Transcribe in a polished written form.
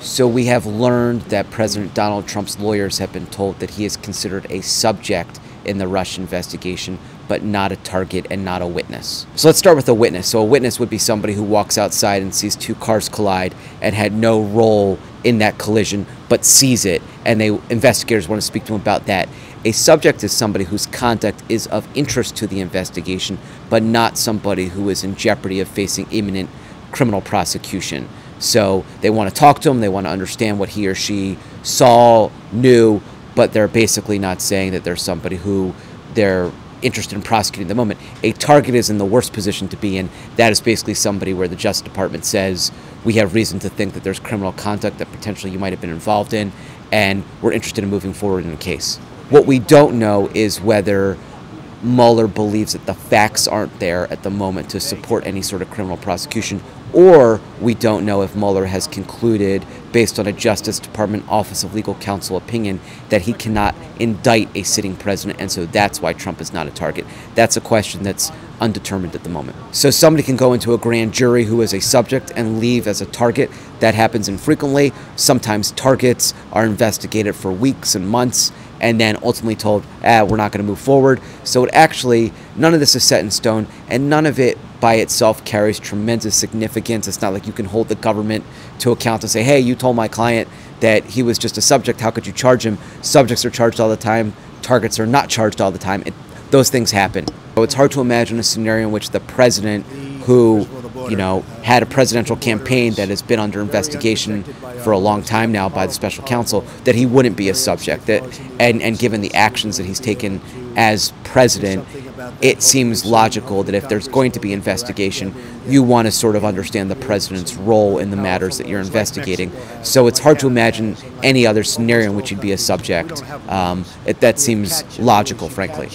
So we have learned that President Donald Trump's lawyers have been told that he is considered a subject in the Russia investigation, but not a target and not a witness. So let's start with a witness. So a witness would be somebody who walks outside and sees two cars collide and had no role in that collision, but sees it, and investigators want to speak to him about that. A subject is somebody whose conduct is of interest to the investigation, but not somebody who is in jeopardy of facing imminent criminal prosecution. So they want to talk to him, they want to understand what he or she saw, knew, but they're basically not saying that there's somebody who they're interested in prosecuting at the moment. A target is in the worst position to be in. That is basically somebody where the Justice Department says, we have reason to think that there's criminal conduct that potentially you might have been involved in, and we're interested in moving forward in the case. What we don't know is whether Mueller believes that the facts aren't there at the moment to support any sort of criminal prosecution, or we don't know if Mueller has concluded, based on a Justice Department Office of Legal Counsel opinion, that he cannot indict a sitting president, and so that's why Trump is not a target. That's a question that's undetermined at the moment. So somebody can go into a grand jury who is a subject and leave as a target. That happens infrequently. Sometimes targets are investigated for weeks and months, and then ultimately told, we're not going to move forward. So it actually, none of this is set in stone, and none of it by itself carries tremendous significance. It's not like you can hold the government to account and say, hey, you told my client that he was just a subject, how could you charge him? Subjects are charged all the time, targets are not charged all the time. Those things happen. So it's hard to imagine a scenario in which the president, who had a presidential campaign that has been under investigation for a long time now by the special counsel, that he wouldn't be a subject. And given the actions that he's taken as president, it seems logical that if there's going to be investigation, you want to sort of understand the president's role in the matters that you're investigating. So it's hard to imagine any other scenario in which he'd be a subject. That seems logical, frankly.